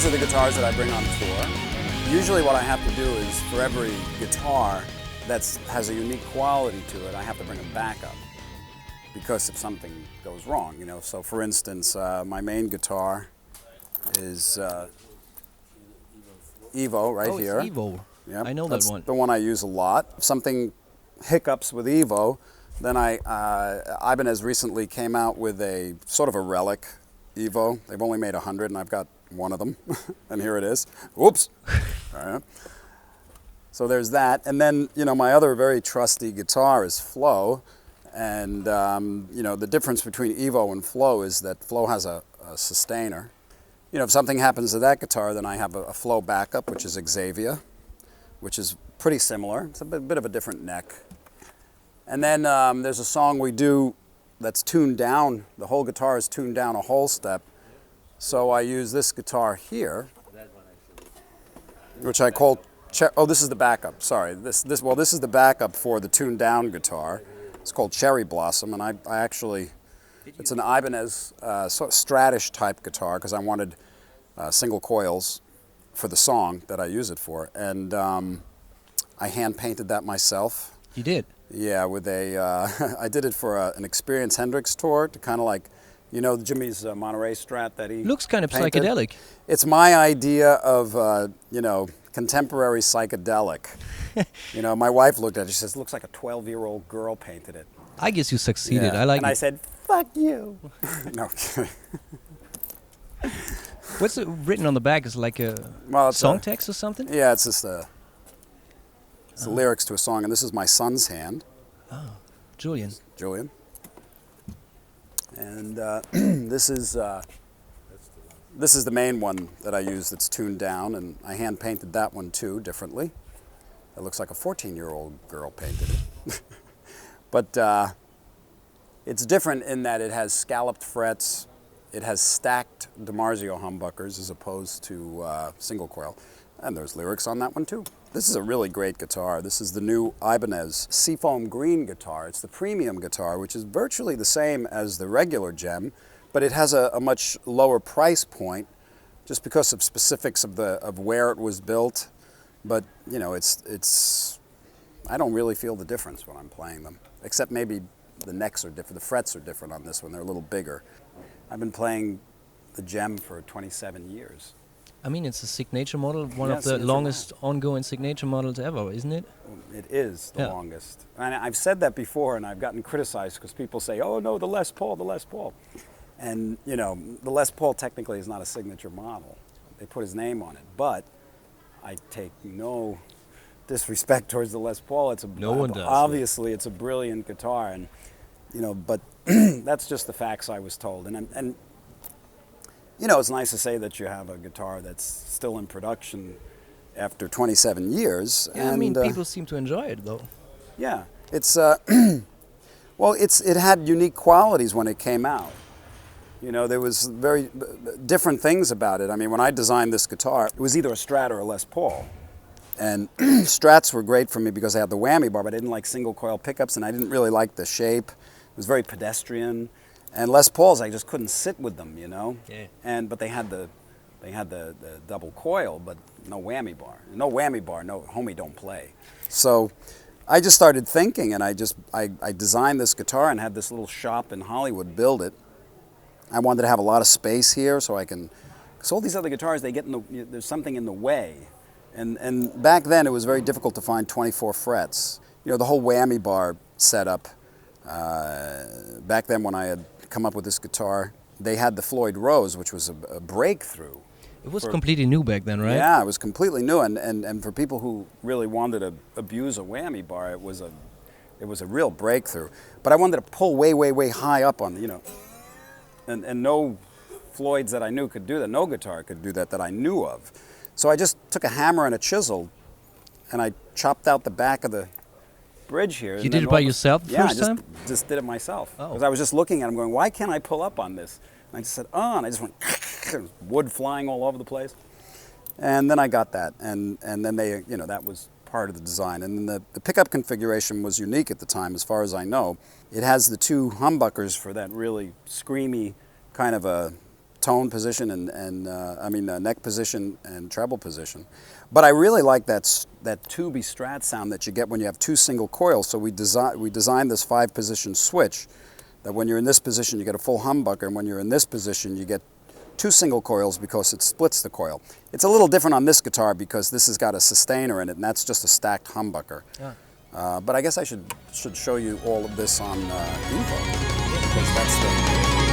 these are the guitars that I bring on tour. Usually what I have to do is for every guitar that has a unique quality to it, I have to bring a backup because if something goes wrong, you know. So for instance, my main guitar is Evo right here. It's Evo. Yep. I know That's that one. the one I use a lot. If something hiccups with Evo, then Ibanez recently came out with a sort of a relic Evo. They've only made 100 and I've got one of them. And here it is. Oops. All right. So there's that. And then, you know, my other very trusty guitar is Flo. And, you know, the difference between Evo and Flo is that Flo has a sustainer. You know, if something happens to that guitar, then I have a Flo backup, which is Xavier, which is pretty similar. It's a bit of a different neck. And then there's a song we do that's tuned down. The whole guitar is tuned down a whole step. So I use this guitar here, which I call, oh, this is the backup, sorry. This is the backup for the tuned down guitar. It's called Cherry Blossom, and I actually, it's an Ibanez sort of Stratish type guitar because I wanted single coils for the song that I use it for. And I hand painted that myself. You did? Yeah, with I did it for an Experience Hendrix tour to kind of like, you know, Jimmy's Monterey Strat that he Looks kind of painted. psychedelic. It's my idea of, you know, contemporary psychedelic. You know, my wife looked at it, she says, it looks like a 12-year-old girl painted it. I guess you succeeded. Yeah. I like and it. I said, fuck you. No, kidding. What's it written on the back? Is it like a song text or something? Yeah, it's just the lyrics to a song, and this is my son's hand. Oh, Julian. Julian. And this is the main one that I use that's tuned down, and I hand painted that one too differently. It looks like a 14-year-old girl painted it. But it's different in that it has scalloped frets, it has stacked DiMarzio humbuckers as opposed to single coil, and there's lyrics on that one too. This is a really great guitar. This is the new Ibanez Seafoam Green guitar. It's the premium guitar, which is virtually the same as the regular gem, but it has a much lower price point just because of specifics of where it was built. But, you know, it's I don't really feel the difference when I'm playing them, except maybe the necks are different, the frets are different on this one. They're a little bigger. I've been playing the gem for 27 years. I mean, it's a signature model, one of the longest ongoing signature models ever, isn't it? It is the longest. And I've said that before, and I've gotten criticized because people say, oh, no, the Les Paul, the Les Paul. And, you know, the Les Paul technically is not a signature model. They put his name on it. But I take no disrespect towards the Les Paul. Obviously, it's a brilliant guitar. And, you know, but that's just the facts I was told. And you know, it's nice to say that you have a guitar that's still in production after 27 years. Yeah, I mean, people seem to enjoy it, though. Yeah, it's well, it had unique qualities when it came out. You know, there was very different things about it. I mean, when I designed this guitar, it was either a Strat or a Les Paul. And Strats were great for me because they had the whammy bar, but I didn't like single coil pickups, and I didn't really like the shape. It was very pedestrian. And Les Pauls, I just couldn't sit with them, you know. Yeah. But they had the double coil, but no whammy bar. No whammy bar, no homie don't play. So I just started thinking, and I designed this guitar and had this little shop in Hollywood build it. I wanted to have a lot of space here so I can, because all these other guitars, they get there's something in the way. And back then it was very difficult to find 24 frets. You know, the whole whammy bar setup. Back then when I had come up with this guitar, they had the Floyd Rose, which was a breakthrough. It was completely new back then, right? Yeah, it was completely new, and for people who really wanted to abuse a whammy bar, it was a real breakthrough. But I wanted to pull way, way, way high up on, you know, and no Floyds that I knew could do that, no guitar could do that I knew of. So I just took a hammer and a chisel, and I chopped out the back of the bridge here. You did it by yourself the first time? Yeah, I just did it myself. Oh. Because I was just looking at him going, why can't I pull up on this? And I just said, oh, and I just went, wood flying all over the place. And then I got that, and then they, you know, that was part of the design. And then the pickup configuration was unique at the time, as far as I know. It has the two humbuckers for that really screamy kind of a tone position and neck position and treble position. But I really like that tubey strat sound that you get when you have two single coils. So we designed this 5-position switch that when you're in this position you get a full humbucker, and when you're in this position you get two single coils because it splits the coil. It's a little different on this guitar because this has got a sustainer in it, and that's just a stacked humbucker. But I guess I should show you all of this on info, because that's the